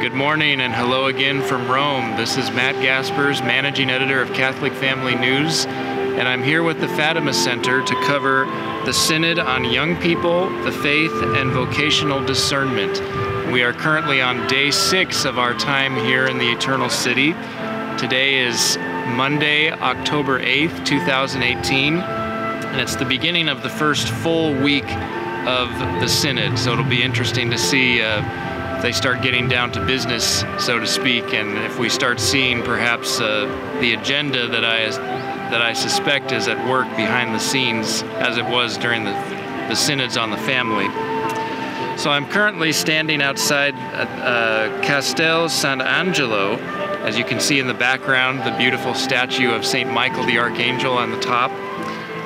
Good morning and hello again from Rome. This is Matt Gaspers, Managing Editor of Catholic Family News, and I'm here with the Fatima Center to cover the Synod on Young People, the Faith, and Vocational Discernment. We are currently on day 6 of our time here in the Eternal City. Today is Monday, October 8th, 2018, and it's the beginning of the first full week of the Synod, so it'll be interesting to see if they start getting down to business, so to speak, and if we start seeing perhaps the agenda that I suspect is at work behind the scenes, as it was during the Synods on the Family. So I'm currently standing outside Castel Sant'Angelo. As you can see in the background, the beautiful statue of St. Michael the Archangel on the top.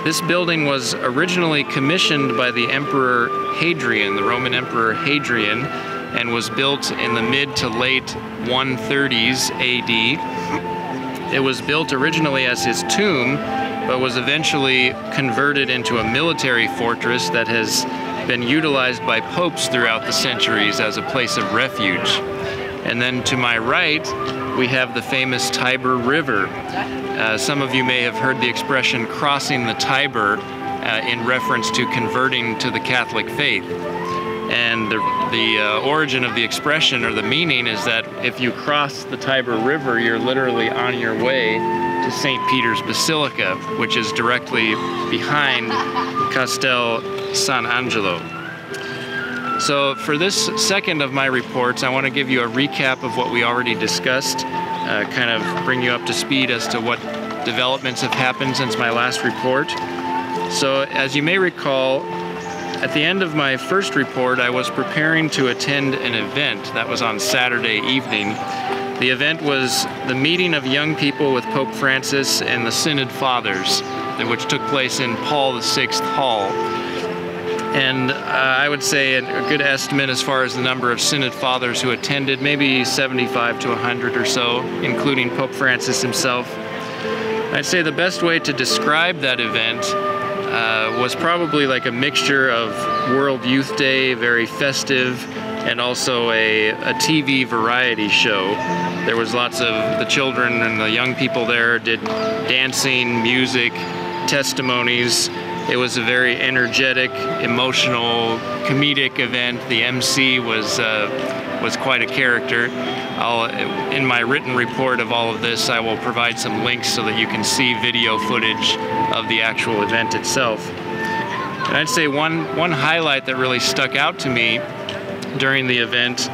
This building was originally commissioned by the Emperor Hadrian, the Roman Emperor Hadrian, and was built in the mid to late 130s AD. It was built originally as his tomb, but was eventually converted into a military fortress that has been utilized by popes throughout the centuries as a place of refuge. And then to my right, we have the famous Tiber River. Some of you may have heard the expression crossing the Tiber in reference to converting to the Catholic faith. And the origin of the expression, or the meaning, is that if you cross the Tiber River, you're literally on your way to St. Peter's Basilica, which is directly behind Castel Sant'Angelo. So for this second of my reports, I want to give you a recap of what we already discussed, kind of bring you up to speed as to what developments have happened since my last report. So as you may recall, at the end of my first report, I was preparing to attend an event that was on Saturday evening. The event was the meeting of young people with Pope Francis and the Synod Fathers, which took place in Paul VI Hall. And I would say a good estimate as far as the number of Synod Fathers who attended, maybe 75 to 100 or so, including Pope Francis himself. I'd say the best way to describe that event was probably like a mixture of World Youth Day, very festive, and also a TV variety show. There was lots of the children and the young people there did dancing, music, testimonies. It was a very energetic, emotional, comedic event. The MC was quite a character. In my written report of all of this, I will provide some links so that you can see video footage of the actual event itself. And I'd say one highlight that really stuck out to me during the event,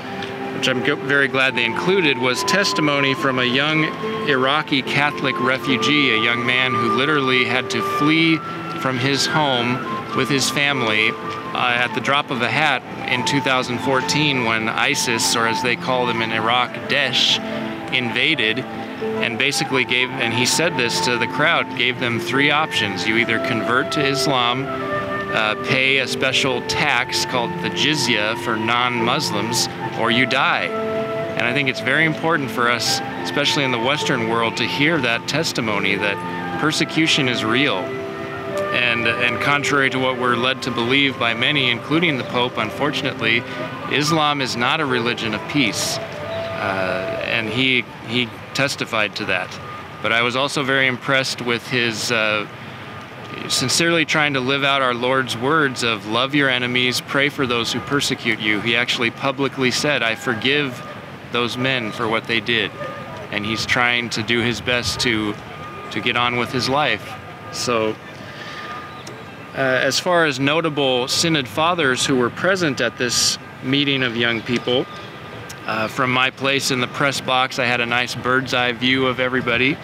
which I'm very glad they included, was testimony from a young Iraqi Catholic refugee, a young man who literally had to flee from his home with his family at the drop of a hat in 2014 when ISIS, or as they call them in Iraq, Daesh, invaded and basically and he said this to the crowd, gave them 3 options. You either convert to Islam, pay a special tax called the jizya for non-Muslims, or you die. And I think it's very important for us, especially in the Western world, to hear that testimony that persecution is real. And contrary to what we're led to believe by many, including the Pope, unfortunately, Islam is not a religion of peace. And he testified to that. But I was also very impressed with his sincerely trying to live out our Lord's words of love your enemies, pray for those who persecute you. He actually publicly said, I forgive those men for what they did. And he's trying to do his best to get on with his life. So as far as notable Synod Fathers who were present at this meeting of young people, from my place in the press box, I had a nice bird's eye view of everybody.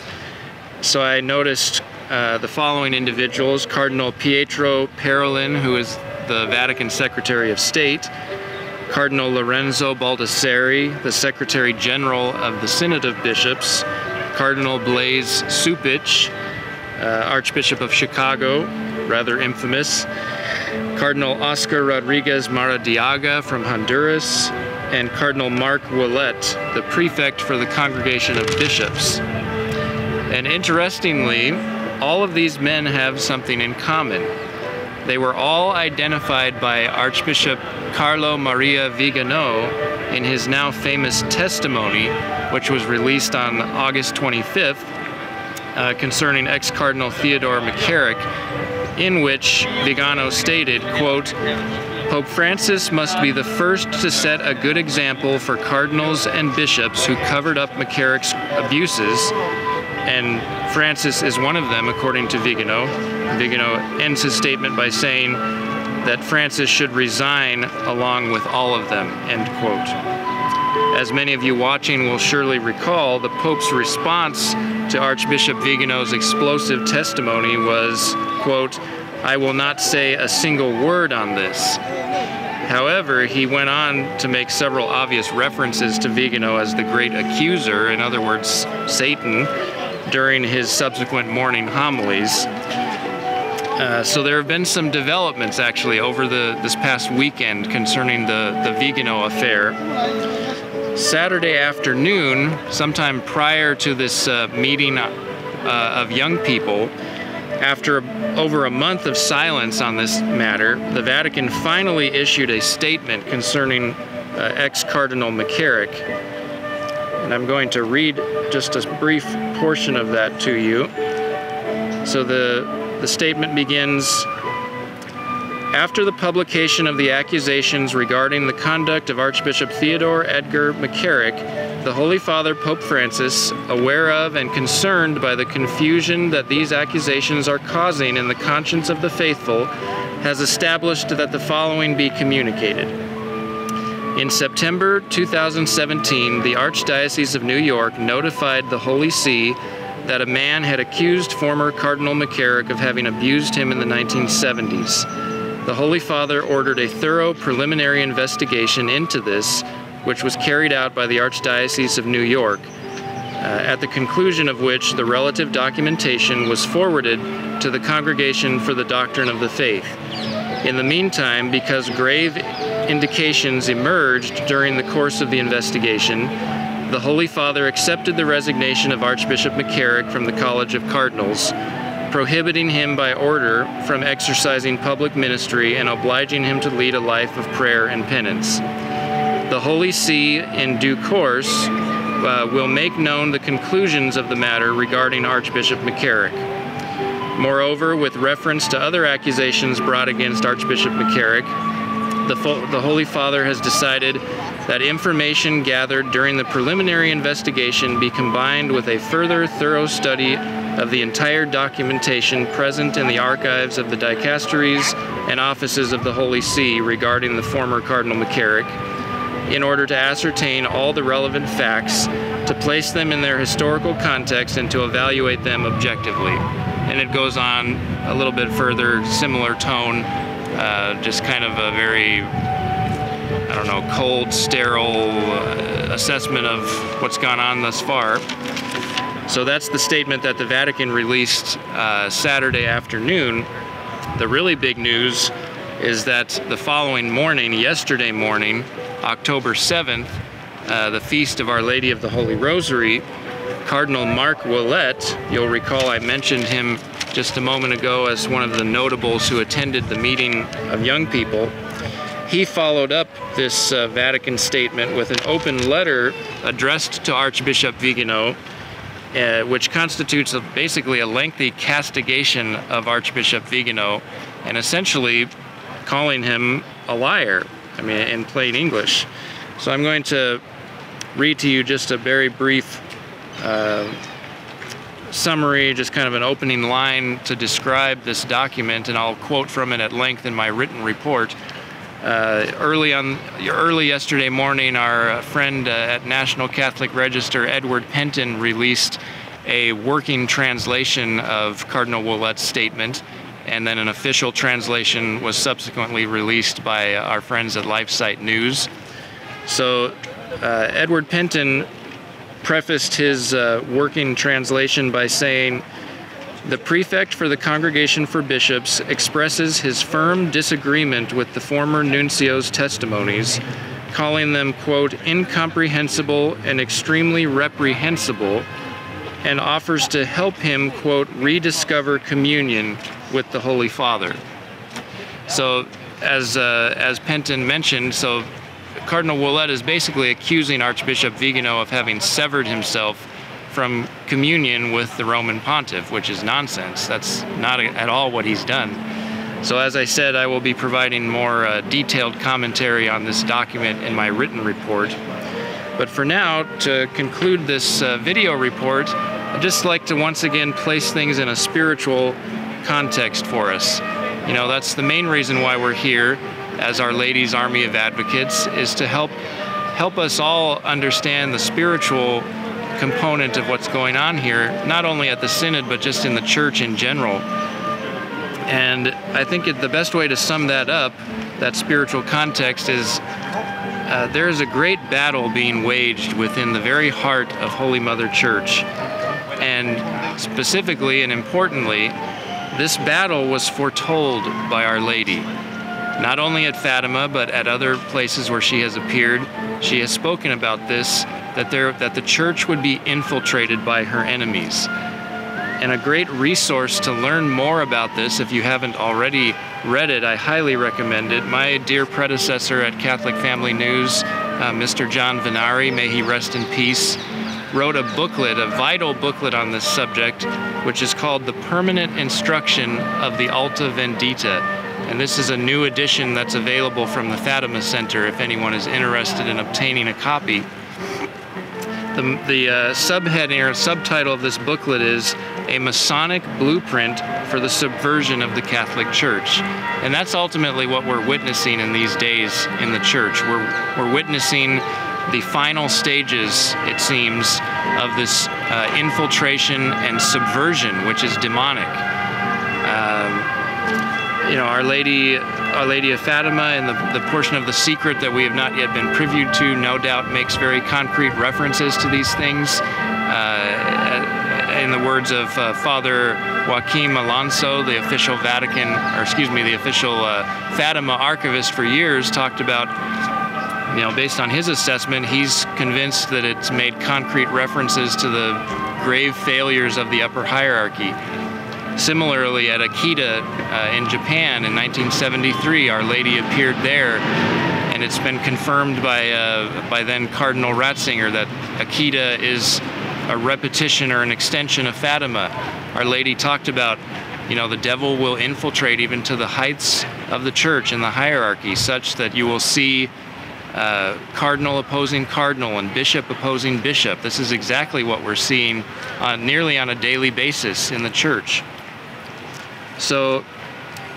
So I noticed the following individuals: Cardinal Pietro Parolin, who is the Vatican Secretary of State; Cardinal Lorenzo Baldassari, the Secretary General of the Synod of Bishops; Cardinal Blaise Supich, Archbishop of Chicago, rather infamous; Cardinal Oscar Rodriguez Maradiaga from Honduras; and Cardinal Mark Ouellet, the Prefect for the Congregation of Bishops. And interestingly, all of these men have something in common. They were all identified by Archbishop Carlo Maria Vigano, in his now famous testimony, which was released on August 25th, concerning ex-Cardinal Theodore McCarrick, in which Vigano stated, quote, "Pope Francis must be the first to set a good example for cardinals and bishops who covered up McCarrick's abuses," and Francis is one of them, according to Vigano. Vigano ends his statement by saying that Francis should resign along with all of them, end quote. As many of you watching will surely recall, the Pope's response to Archbishop Vigano's explosive testimony was, quote, "I will not say a single word on this." However, he went on to make several obvious references to Vigano as the great accuser, in other words, Satan, during his subsequent morning homilies. So there have been some developments actually over this past weekend concerning the Vigano affair. Saturday afternoon, sometime prior to this meeting of young people, after over a month of silence on this matter, the Vatican finally issued a statement concerning ex-Cardinal McCarrick. And I'm going to read just a brief portion of that to you. So the statement begins, "After the publication of the accusations regarding the conduct of Archbishop Theodore Edgar McCarrick, the Holy Father Pope Francis, aware of and concerned by the confusion that these accusations are causing in the conscience of the faithful, has established that the following be communicated. In September 2017, the Archdiocese of New York notified the Holy See that a man had accused former Cardinal McCarrick of having abused him in the 1970s. The Holy Father ordered a thorough preliminary investigation into this, which was carried out by the Archdiocese of New York, at the conclusion of which the relative documentation was forwarded to the Congregation for the Doctrine of the Faith. In the meantime, because grave indications emerged during the course of the investigation, the Holy Father accepted the resignation of Archbishop McCarrick from the College of Cardinals, prohibiting him by order from exercising public ministry and obliging him to lead a life of prayer and penance. The Holy See, in due course, will make known the conclusions of the matter regarding Archbishop McCarrick. Moreover, with reference to other accusations brought against Archbishop McCarrick, the Holy Father has decided that information gathered during the preliminary investigation be combined with a further thorough study of the entire documentation present in the archives of the dicasteries and offices of the Holy See regarding the former Cardinal McCarrick, in order to ascertain all the relevant facts, to place them in their historical context, and to evaluate them objectively. And it goes on a little bit further, similar tone, just kind of a very, I don't know, cold, sterile assessment of what's gone on thus far. So that's the statement that the Vatican released Saturday afternoon. The really big news is that the following morning, yesterday morning, October 7th, the feast of Our Lady of the Holy Rosary, Cardinal Mark Ouellet, you'll recall I mentioned him just a moment ago as one of the notables who attended the meeting of young people. He followed up this Vatican statement with an open letter addressed to Archbishop Vigano, which constitutes basically a lengthy castigation of Archbishop Vigano, and essentially calling him a liar, I mean, in plain English. So I'm going to read to you just a very brief summary, just kind of an opening line to describe this document, and I'll quote from it at length in my written report. Early yesterday morning, our friend at National Catholic Register, Edward Penton, released a working translation of Cardinal Ouellet's statement, and then an official translation was subsequently released by our friends at LifeSite News. So Edward Penton prefaced his working translation by saying, "The prefect for the Congregation for Bishops expresses his firm disagreement with the former nuncio's testimonies, calling them, quote, incomprehensible and extremely reprehensible, and offers to help him, quote, rediscover communion with the Holy Father." So as Penton mentioned, so Cardinal Ouellet is basically accusing Archbishop Vigano of having severed himself from communion with the Roman Pontiff, which is nonsense. That's not at all what he's done. So as I said, I will be providing more detailed commentary on this document in my written report. But for now, to conclude this video report, I'd just like to once again place things in a spiritual context for us. You know, that's the main reason why we're here as Our Lady's Army of Advocates, is to help us all understand the spiritual component of what's going on here, not only at the Synod, but just in the Church in general. And I think the best way to sum that up, that spiritual context, is there is a great battle being waged within the very heart of Holy Mother Church. And specifically and importantly, this battle was foretold by Our Lady. Not only at Fatima, but at other places where she has appeared. She has spoken about this, that the Church would be infiltrated by her enemies. And a great resource to learn more about this, if you haven't already read it, I highly recommend it. My dear predecessor at Catholic Family News, Mr. John Venari, may he rest in peace, wrote a booklet, a vital booklet on this subject, which is called The Permanent Instruction of the Alta Vendita. And this is a new edition that's available from the Fatima Center if anyone is interested in obtaining a copy. The subheading or subtitle of this booklet is A Masonic Blueprint for the Subversion of the Catholic Church. And that's ultimately what we're witnessing in these days in the Church. We're witnessing the final stages, it seems, of this infiltration and subversion, which is demonic. You know, Our Lady of Fatima and the portion of the secret that we have not yet been previewed to, no doubt makes very concrete references to these things. In the words of Father Joaquim Alonso, the official the official Fatima archivist for years, talked about, you know, based on his assessment, he's convinced that it's made concrete references to the grave failures of the upper hierarchy. Similarly, at Akita in Japan in 1973, Our Lady appeared there, and it's been confirmed by then Cardinal Ratzinger that Akita is a repetition or an extension of Fatima. Our Lady talked about, you know, the devil will infiltrate even to the heights of the Church and the hierarchy, such that you will see cardinal opposing cardinal and bishop opposing bishop. This is exactly what we're seeing nearly on a daily basis in the Church. So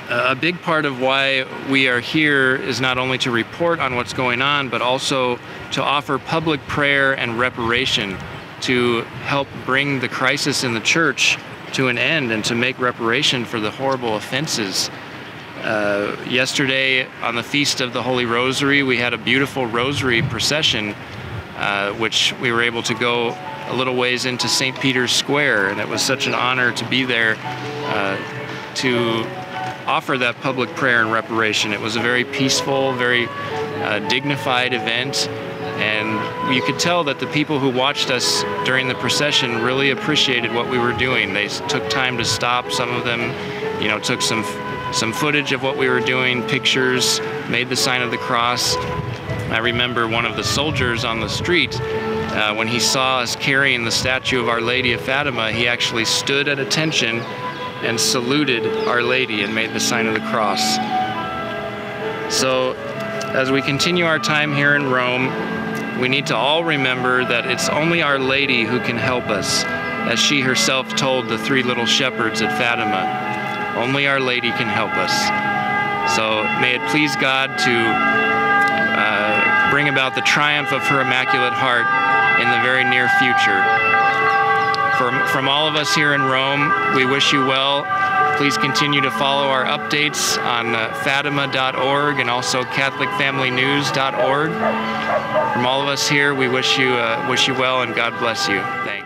a big part of why we are here is not only to report on what's going on, but also to offer public prayer and reparation to help bring the crisis in the Church to an end and to make reparation for the horrible offenses. Yesterday, on the Feast of the Holy Rosary, we had a beautiful rosary procession, which we were able to go a little ways into St. Peter's Square, and it was such an honor to be there to offer that public prayer and reparation. It was a very peaceful, very dignified event, and you could tell that the people who watched us during the procession really appreciated what we were doing. They took time to stop. Some of them, you know, took some footage of what we were doing, pictures, made the sign of the cross. I remember one of the soldiers on the street, when he saw us carrying the statue of Our Lady of Fatima, he actually stood at attention and saluted Our Lady and made the sign of the cross. So, as we continue our time here in Rome, we need to all remember that it's only Our Lady who can help us, as she herself told the three little shepherds at Fatima. Only Our Lady can help us. So may it please God to bring about the triumph of her Immaculate Heart in the very near future. From all of us here in Rome, we wish you well. Please continue to follow our updates on fatima.org and also catholicfamilynews.org. From all of us here, we wish you well and God bless you. Thanks.